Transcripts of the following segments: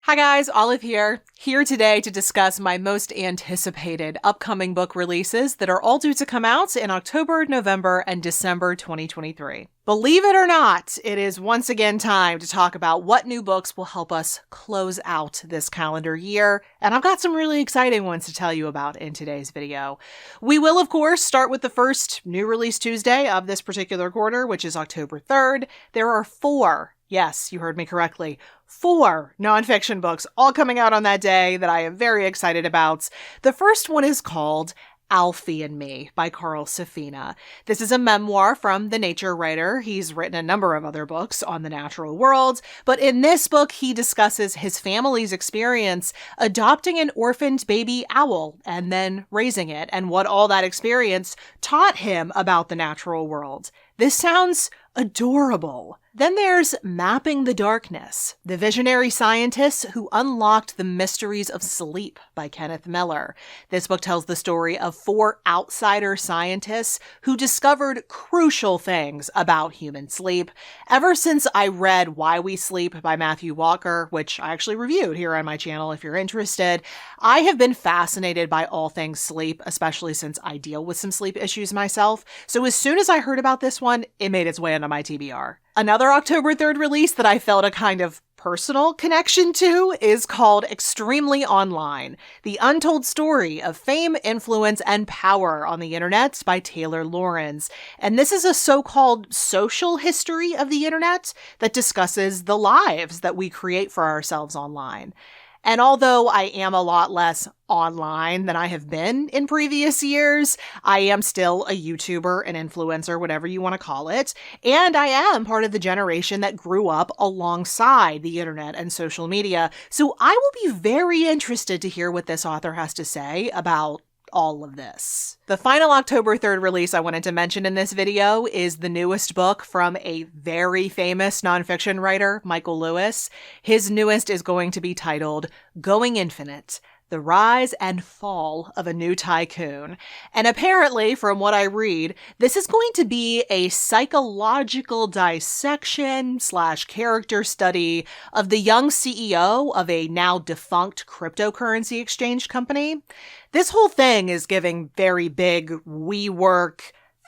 Hi guys, Olive here today to discuss my most anticipated upcoming book releases that are all due to come out in October, November, and December 2023. Believe it or not, it is once again time to talk about what new books will help us close out this calendar year, and I've got some really exciting ones to tell you about in today's video. We will, of course, start with the first new release Tuesday of this particular quarter, which is October 3rd. There are 4, yes, you heard me correctly, 4 nonfiction books all coming out on that day that I am very excited about. The first one is called Alfie and Me by Carl Safina. This is a memoir from the nature writer. He's written a number of other books on the natural world, but in this book, he discusses his family's experience adopting an orphaned baby owl and then raising it, and what all that experience taught him about the natural world. This sounds adorable. Then there's Mapping the Darkness, the visionary scientists who unlocked the mysteries of sleep by Kenneth Miller. This book tells the story of 4 outsider scientists who discovered crucial things about human sleep. Ever since I read Why We Sleep by Matthew Walker, which I actually reviewed here on my channel if you're interested, I have been fascinated by all things sleep, especially since I deal with some sleep issues myself. So as soon as I heard about this one, it made its way onto my TBR. Another October 3rd release that I felt a kind of personal connection to is called Extremely Online, The Untold Story of Fame, Influence, and Power on the Internet by Taylor Lorenz. And this is a so-called social history of the internet that discusses the lives that we create for ourselves online. And although I am a lot less online than I have been in previous years, I am still a YouTuber, an influencer, whatever you want to call it. And I am part of the generation that grew up alongside the internet and social media. So I will be very interested to hear what this author has to say about all of this. The final October 3rd release I wanted to mention in this video is the newest book from a very famous nonfiction writer, Michael Lewis. His newest is going to be titled Going Infinite: The Rise and Fall of a New Tycoon. And apparently, from what I read, this is going to be a psychological dissection / character study of the young CEO of a now defunct cryptocurrency exchange company. This whole thing is giving very big WeWork,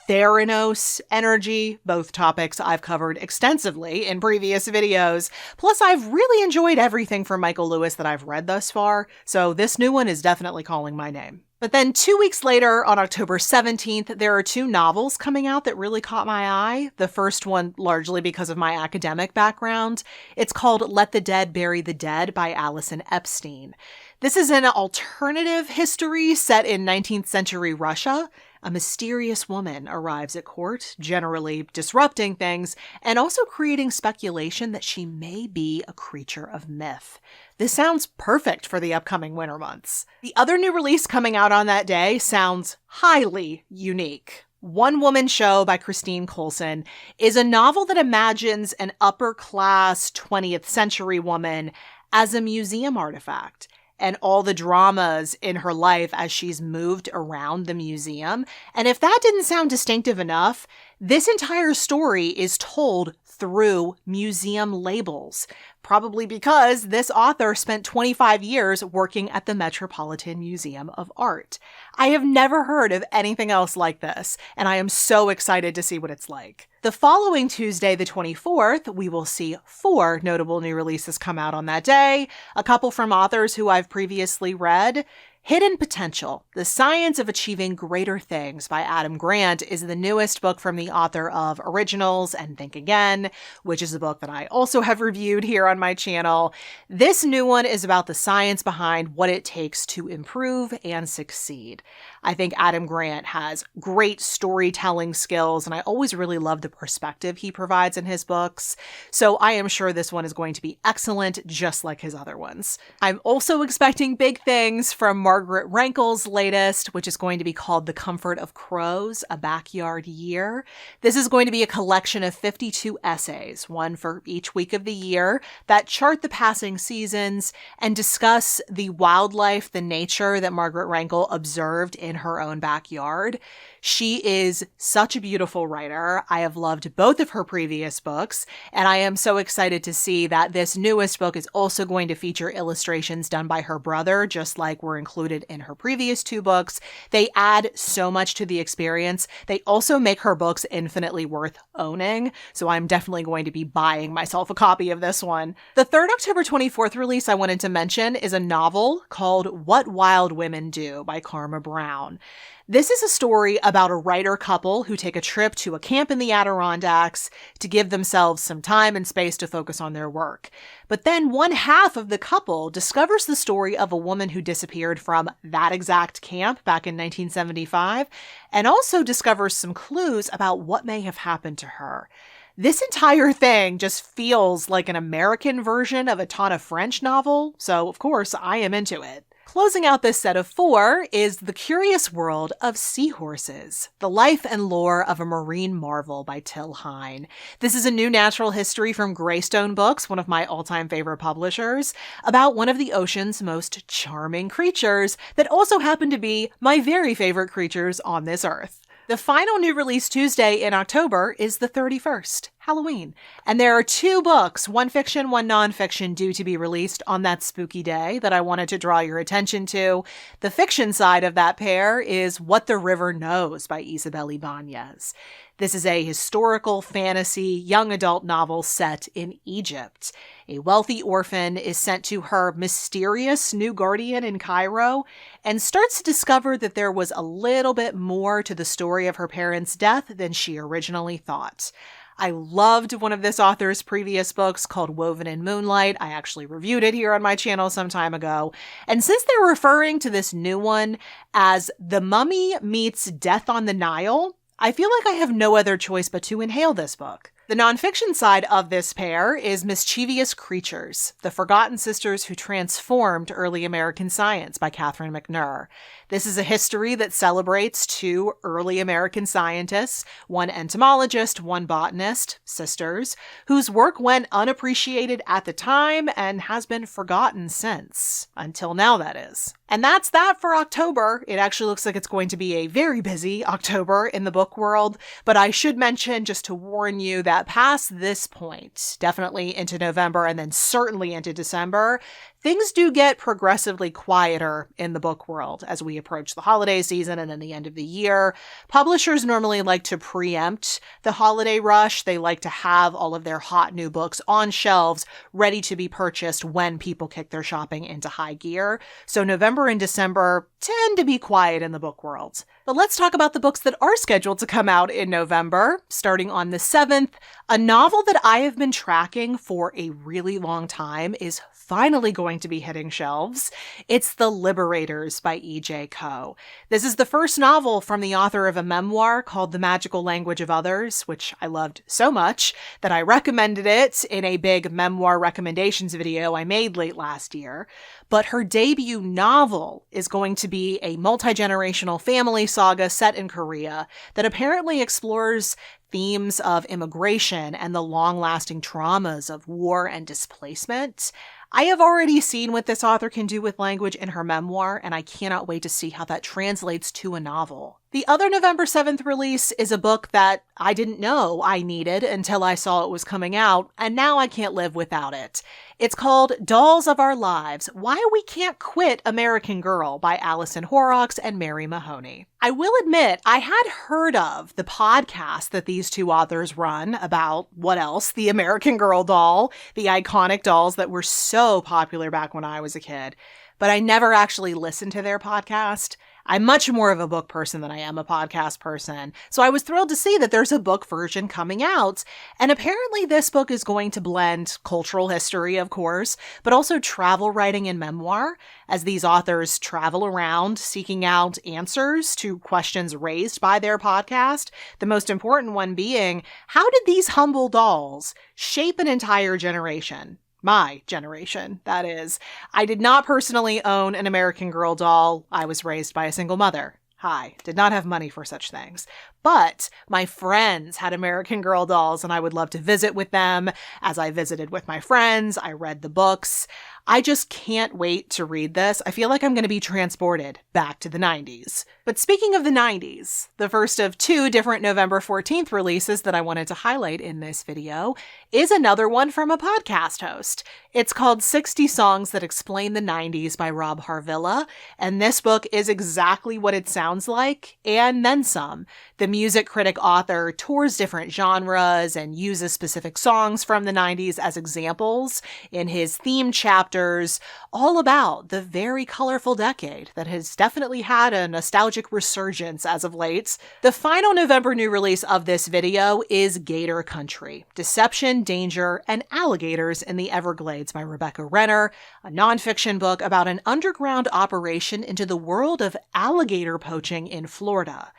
Theranos energy, both topics I've covered extensively in previous videos. Plus, I've really enjoyed everything from Michael Lewis that I've read thus far, so this new one is definitely calling my name. But then 2 weeks later, on October 17th, there are 2 novels coming out that really caught my eye. The first one largely because of my academic background. It's called Let the Dead Bury the Dead by Allison Epstein. This is an alternative history set in 19th century Russia. A mysterious woman arrives at court, generally disrupting things, and also creating speculation that she may be a creature of myth. This sounds perfect for the upcoming winter months. The other new release coming out on that day sounds highly unique. One Woman Show by Christine Colson is a novel that imagines an upper-class 20th century woman as a museum artifact, and all the dramas in her life as she's moved around the museum. And if that didn't sound distinctive enough, this entire story is told through museum labels, probably because this author spent 25 years working at the Metropolitan Museum of Art. I have never heard of anything else like this, and I am so excited to see what it's like. The following Tuesday, the 24th, we will see 4 notable new releases come out on that day, a couple from authors who I've previously read. Hidden Potential: The Science of Achieving Greater Things by Adam Grant is the newest book from the author of Originals and Think Again, which is a book that I also have reviewed here on my channel. This new one is about the science behind what it takes to improve and succeed. I think Adam Grant has great storytelling skills, and I always really love the perspective he provides in his books, so I am sure this one is going to be excellent, just like his other ones. I'm also expecting big things from Margaret Rankel's latest, which is going to be called The Comfort of Crows, A Backyard Year. This is going to be a collection of 52 essays, one for each week of the year, that chart the passing seasons and discuss the wildlife, the nature that Margaret Rankel observed in her own backyard. She is such a beautiful writer. I have loved both of her previous books, and I am so excited to see that this newest book is also going to feature illustrations done by her brother, just like were included in her previous two books. They add so much to the experience. They also make her books infinitely worth owning, so I'm definitely going to be buying myself a copy of this one. The third October 24th release I wanted to mention is a novel called What Wild Women Do by Karma Brown. This is a story about a writer couple who take a trip to a camp in the Adirondacks to give themselves some time and space to focus on their work. But then one half of the couple discovers the story of a woman who disappeared from that exact camp back in 1975, and also discovers some clues about what may have happened to her. This entire thing just feels like an American version of a Tana French novel, so of course I am into it. Closing out this set of 4 is The Curious World of Seahorses, The Life and Lore of a Marine Marvel by Till Hine. This is a new natural history from Greystone Books, one of my all-time favorite publishers, about one of the ocean's most charming creatures that also happen to be my very favorite creatures on this earth. The final new release Tuesday in October is the 31st, Halloween. And there are 2 books, one fiction, one nonfiction, due to be released on that spooky day that I wanted to draw your attention to. The fiction side of that pair is What the River Knows by Isabel Ibanez. This is a historical fantasy young adult novel set in Egypt. A wealthy orphan is sent to her mysterious new guardian in Cairo and starts to discover that there was a little bit more to the story of her parents' death than she originally thought. I loved one of this author's previous books called Woven in Moonlight. I actually reviewed it here on my channel some time ago. And since they're referring to this new one as The Mummy Meets Death on the Nile, I feel like I have no other choice but to inhale this book. The nonfiction side of this pair is Mischievous Creatures, The Forgotten Sisters Who Transformed Early American Science by Catherine McNur. This is a history that celebrates 2 early American scientists, one entomologist, one botanist, sisters, whose work went unappreciated at the time and has been forgotten since. Until now, that is. And that's that for October. It actually looks like it's going to be a very busy October in the book world, but I should mention, just to warn you, that past this point, definitely into November and then certainly into December, things do get progressively quieter in the book world as we approach the holiday season and then the end of the year. Publishers normally like to preempt the holiday rush. They like to have all of their hot new books on shelves ready to be purchased when people kick their shopping into high gear. So November and December tend to be quiet in the book world. But let's talk about the books that are scheduled to come out in November, starting on the 7th. A novel that I have been tracking for a really long time is finally going to be hitting shelves. It's The Liberators by E.J. Koh. This is the first novel from the author of a memoir called The Magical Language of Others, which I loved so much that I recommended it in a big memoir recommendations video I made late last year. But her debut novel is going to be a multi-generational family saga set in Korea that apparently explores themes of immigration and the long-lasting traumas of war and displacement. I have already seen what this author can do with language in her memoir, and I cannot wait to see how that translates to a novel. The other November 7th release is a book that I didn't know I needed until I saw it was coming out, and now I can't live without it. It's called Dolls of Our Lives, Why We Can't Quit American Girl by Alison Horrocks and Mary Mahoney. I will admit, I had heard of the podcast that these 2 authors run about, what else, the American Girl doll, the iconic dolls that were so popular back when I was a kid, but I never actually listened to their podcast. I'm much more of a book person than I am a podcast person, so I was thrilled to see that there's a book version coming out, and apparently this book is going to blend cultural history, of course, but also travel writing and memoir, as these authors travel around seeking out answers to questions raised by their podcast, the most important one being, how did these humble dolls shape an entire generation? My generation, that is. I did not personally own an American Girl doll. I was raised by a single mother. Hi, did not have money for such things. But my friends had American Girl dolls, and I would love to visit with them. As I visited with my friends, I read the books. I just can't wait to read this. I feel like I'm going to be transported back to the 90s. But speaking of the 90s, the first of two different November 14th releases that I wanted to highlight in this video is another one from a podcast host. It's called 60 Songs That Explain the 90s by Rob Harvilla, and this book is exactly what it sounds like, and then some. The music critic author tours different genres and uses specific songs from the 90s as examples in his theme chapters, all about the very colorful decade that has definitely had a nostalgic resurgence as of late. The final November new release of this video is Gator Country: Deception, Danger, and Alligators in the Everglades by Rebecca Renner, a nonfiction book about an underground operation into the world of alligator poaching in Florida.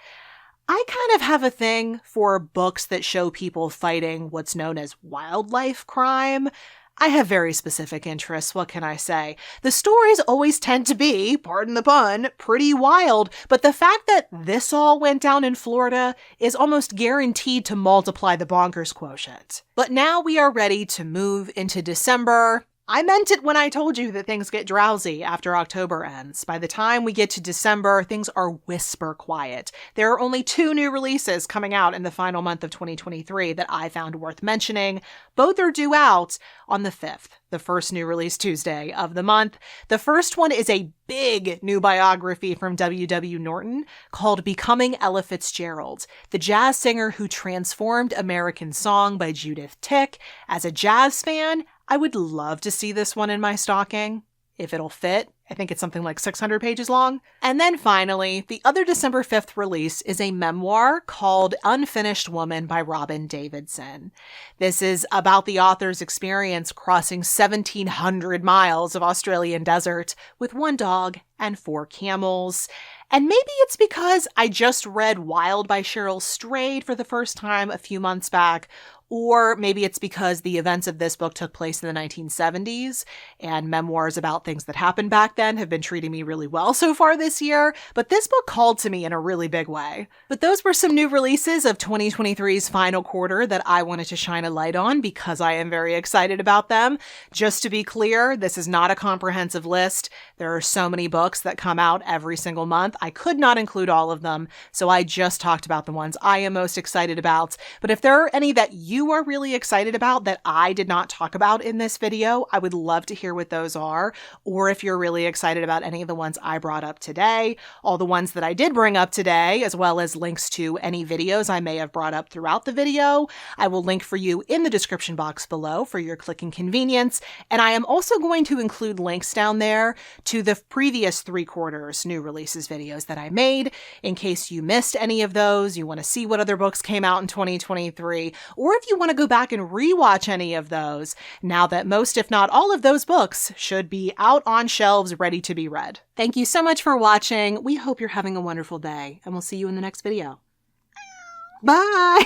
I kind of have a thing for books that show people fighting what's known as wildlife crime. I have very specific interests, what can I say? The stories always tend to be, pardon the pun, pretty wild, but the fact that this all went down in Florida is almost guaranteed to multiply the bonkers quotient. But now we are ready to move into December. I meant it when I told you that things get drowsy after October ends. By the time we get to December, things are whisper quiet. There are only 2 new releases coming out in the final month of 2023 that I found worth mentioning. Both are due out on the 5th, the first new release Tuesday of the month. The first one is a big new biography from W.W. Norton called Becoming Ella Fitzgerald, the jazz singer who transformed American song by Judith Tick. As a jazz fan, I would love to see this one in my stocking, if it'll fit. I think it's something like 600 pages long. And then finally, the other December 5th release is a memoir called Unfinished Woman by Robin Davidson. This is about the author's experience crossing 1,700 miles of Australian desert with 1 dog and 4 camels. And maybe it's because I just read Wild by Cheryl Strayed for the first time a few months back, or maybe it's because the events of this book took place in the 1970s, and memoirs about things that happened back then have been treating me really well so far this year, but this book called to me in a really big way. But those were some new releases of 2023's final quarter that I wanted to shine a light on because I am very excited about them. Just to be clear, this is not a comprehensive list. There are so many books that come out every single month. I could not include all of them, so I just talked about the ones I am most excited about. But if there are any that you are really excited about that I did not talk about in this video, I would love to hear what those are. Or if you're really excited about any of the ones I brought up today, all the ones that I did bring up today, as well as links to any videos I may have brought up throughout the video, I will link for you in the description box below for your clicking convenience. And I am also going to include links down there to the previous 3 quarters new releases videos that I made in case you missed any of those, you want to see what other books came out in 2023, or if you want to go back and rewatch any of those, now that most, if not all of those books should be out on shelves ready to be read. Thank you so much for watching. We hope you're having a wonderful day, and we'll see you in the next video. Bye!